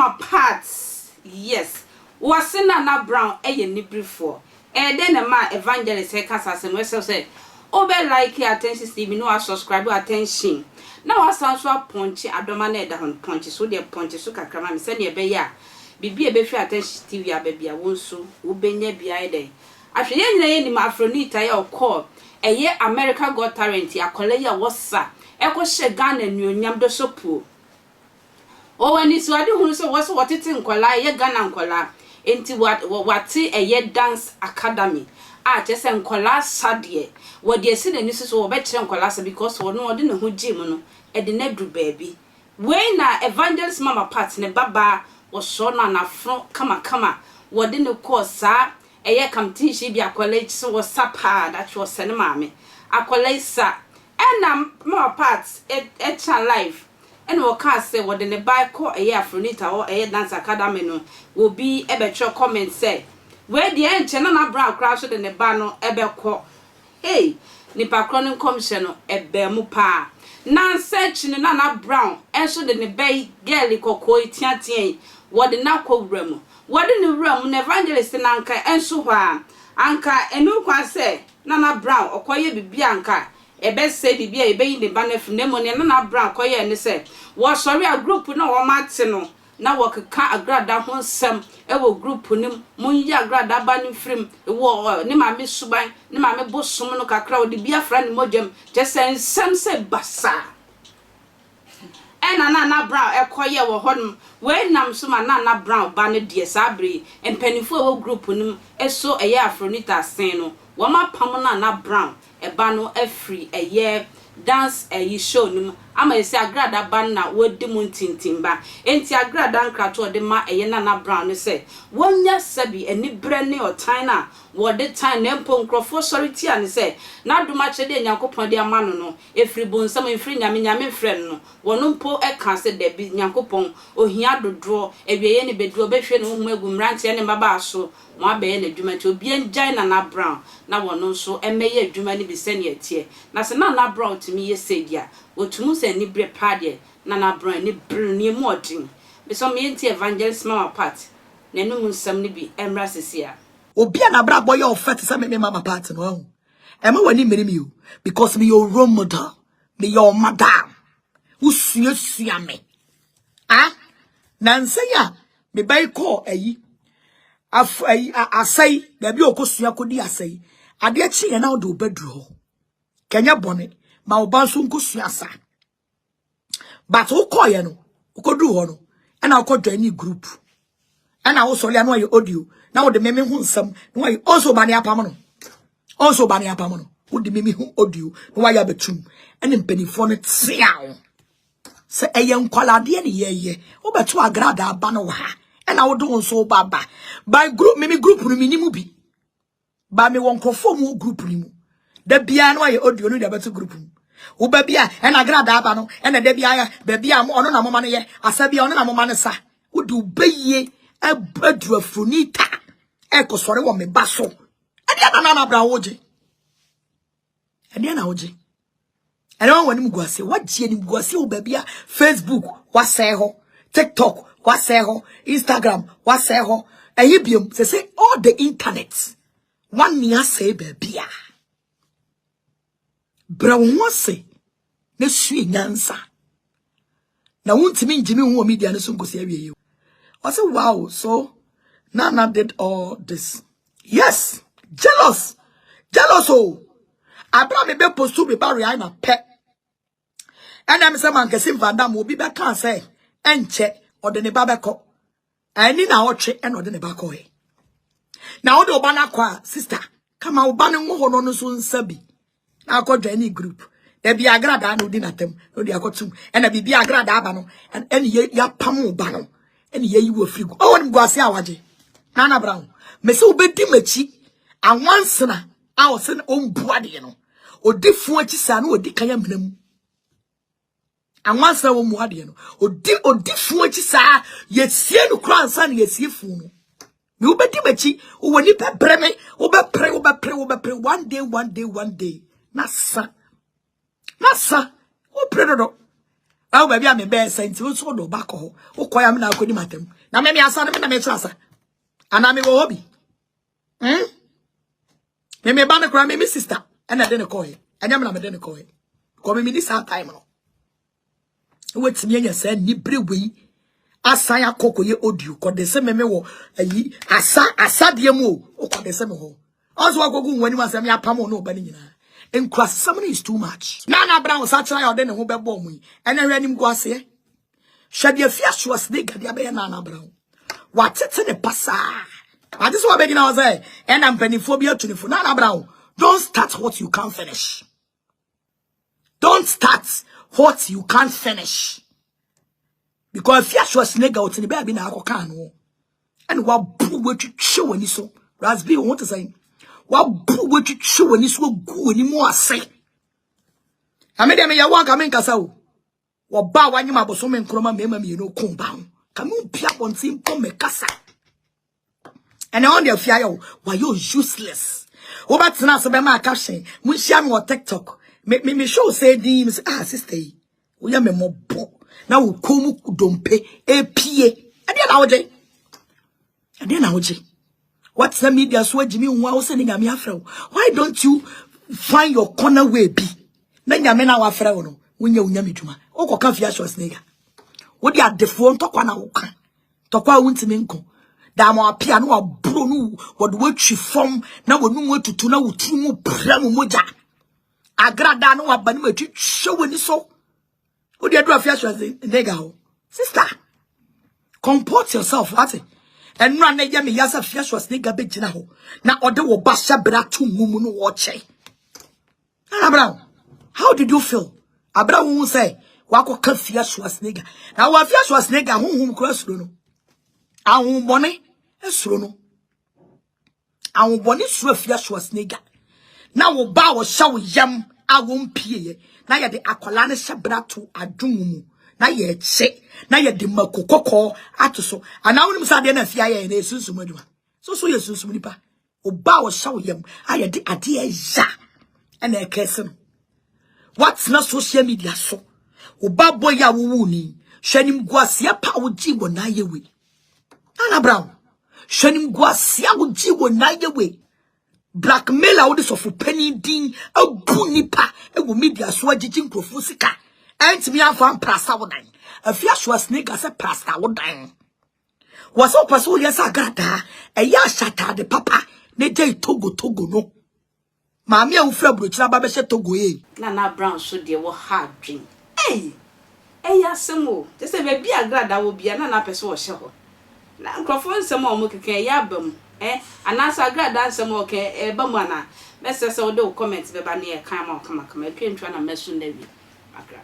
Mama Parts, yes. Was Naana Brown Anibrɛ for. Then a man evangelist Hekasas and Wessel said, "Oh, be like your attention, Steve, no, I subscribe attention. Now I sound so punchy, I don't manage on punches, so their punches, so can come and send you a bear. Be a better attention, Stevie, a baby, I won't so, who be near behind. I should end my Afronita or call a year America got talent, a colleague was sir, echo she gun and you yamdo so poor. Oh, when it's what you was what it in Kola, ye gun and Kola. Into what a year dance academy. Just and Kola sadie. What they see the news or better and Colasa because we no didn't who Jimono, a dinedru baby. When evangelist Mama Pat ne Baba was shown on a front, come, what didn't cause, sir, a year come teach be a college so was sapa that was send mammy. A college, sir, and Mama Pat's et life. And we can't say what in the buy call a year Afronita or a dance academy no will be a better comment say. Where the end Naana Brown crashed in the banner ebe call. Hey, Nipa Cronin Commission e bemu pa. Nan search ni Naana Brown and so the bay girly koko tian what the nako remo. What in the room evangelist nanka and so anka enu kwa say Naana Brown or koye bibi anka. E be say bibi e be in the banner from them on Naana Brown koye and say was sorry a group no o matino na work ka Agradaa Pʋŋchɛs e wo group nim munya Agradaa ba ni frim e wo ni ma me suban ni ma me bosom no kakra wo de biafra ni modem just sem say basa and Naana Brown e koye wo honum we nam so ma Naana Brown ba ne de sabre empanifo wo group nim e so e ya Afronita sen no wo ma pam Naana Brown e ba no e free e ye dance e show nim ama esi Agradaa ban na wodi muntintimba enti Agradaa nkrato de ma e Naana Brown se wonya sabi Anibrɛ ne otana wode time na mpo nkrofo sorry ti an se na duma chede Nyankopɔn de ama no no efri bonsam efri nyame frɛ no wono mpo e ka se de bi Nyankopɔn ohia dodo ewieye ne bedu obehwe no hu agumrante ne mbaba so mo abeye na dwuma ti obi enjai Naana Brown na wono so emeye dwuma ne bi se ne atie na se Naana Brown timi ye sedia otumu se Anibrɛ pade Naana Brown ni bruni modin be so me enti evangelist Mama Pat na enu nsam ne bi emra sesia obi na bra boy of fet say me Mama Pat no e ma wani meri mi o because me your role model me your madam usuasua me na nse ya me bai call ayi asai da bi okosua kodi asai ade achi ye na o do bedru ho kenya bone ma oba so nkosua sa but wo call ye no ukodu ho no e na uko join group e na wo so le no ye audio na wo de meme hu nsam no wa also ba ne apam no wo de meme hu audio no wa ya betum e ne mpanifo no tia se eye nkwalade ne ye wo beto Agradaa ba no wa e na wo do so baba by group meme group no minimu bi ba me won krofo mu group ni mu da bia no wa ye audio no de beto group mu wo ba bia e na Agradaa ba no e na da bia ya ba bia mo ono na mo ma no ye asabia ono na mo ma no sa wo du Bayie abadu Afronita e ko sore wo me baso e dia na Naana Brown woje e dia na woje e na woni mguase waje ni mguase wo ba bia Facebook wasɛ ho TikTok wasɛ ho Instagram wasɛ ho ayibiom say all the internet one nia say ba bia bra wo se na sue nyansa na wontimi njimi hu media no so nkosi awie I said, wow, so Naana did all this. Yes, jealous. Oh. I brought me back post to be barrier in a pet. And I'm saying, man, Kasim Vandam will be back, can't say, and check, or the Nebabako. I need our check and or the Nebako. Now, the Obana sister, come out, banning no soon sabi. Now, go to any group. There be Agradaa no dinner them, no, they are got to, and there be Agradaa bano, and any ya pamu bano. And ye you will free. Oh, I'm going to say, Naana Brown. Me so be dimechi. And once na, I was an own body, you know. O different son, or decayam him. And once I won't body, you know. O different sa, yet see no crown son, yet see fool. You be dimechi, o when you breme, pray, one day. Nasa. O predator. Oh, baby, I'm a bear saint. You so do back. Oh, quite am now. Could you matem? Na me asa na me trasa. Ana me wo hobby. Me ba me kura me sister. And I didn't call it. And I'm not didn't call it. Come me this time no. Wait me anya say nibre we asan akokoye audio ko de se me wo ayi asa de mu o ko de se me ho. Also agogo wani ma se me apam no ba ni nyina. Enkura something is too much. Naana Brown sa try ode ne ho bebo mu. Ena hwe anim go ase. Hwede afia shoas de gade abe Naana Brown. Wa tete ne pasa. And this is what begin I say. And I'm pennyphobia to the Naana Brown. Don't start what you can't finish. Don't start what you can't finish. Because if you show a snake out in the baby now, can and what what you show any so raspberry want to say what you show any so good anymore say. I made them a walk. I mean, Casao. What bow when you have so many chroma memory, you know, compound. Come on, piap on simple me casa. And on the fire, why you useless. Oh, but now so be my caption. We share me on TikTok. Me show say di sister. We are me mo bo. Now we come dompe APA. And then I what's the media so Jimmy who sending me afro? Why don't you find your corner way be? Then ya men our afro no. When you nyami juma. O ko kan fia show snega. What they are the phone talk na wo kan. Talk wa wuntimi nko. Da mo apia no abro no what we form na wo nu tutu na wo timu pram moja. Agradaa no abani ma twi show ni so. Who dey do afia show snega ho. Sister, comport yourself, what? And run na me yasa afia show snega be gina ho. Na ode wo ba sha bra tu mumu no wo che. Naana Brown, how did you feel? Abraham who say, wako ka fia show snega. Na wo afia show snega honhum kura suro no. Ahun bone esuro no. Ahun bone suro afia show snega. Na wo ba wo sha wo yam a wo mpie na ye de akola ne hyebra to adwumumu na ye che na ye de makokoko atoso ana woni musa de na fia ye na esunsum adwuma so ye sunsum nipa wo ba wo sha wo yam a ye de ade ya na ekese no what's na social media so wo ba boy ya wo wuni hwanim guasia pa wo ji wo na ye we Naana Brown hwanim guasia wo ji wo na ye we blackmail out this of penny din a bunipa e wo media so agigi nkrofo sika entimi afan prasa wodan afia so snake ase prasa wodan was so person yes Agradaa e ya shata de papa ne dey togo no maami a wo fra brochira ba be she togo Naana Brown so de wo hard dream ya semo just say be Agradaa wo bia na person wo she ho na nkrofo nsemo o mo keke ya bam anasa Agradaa nsem okay ba mu ana message say o de comment be ba na e kan ma kama atwentwa na mesu na wi Agradaa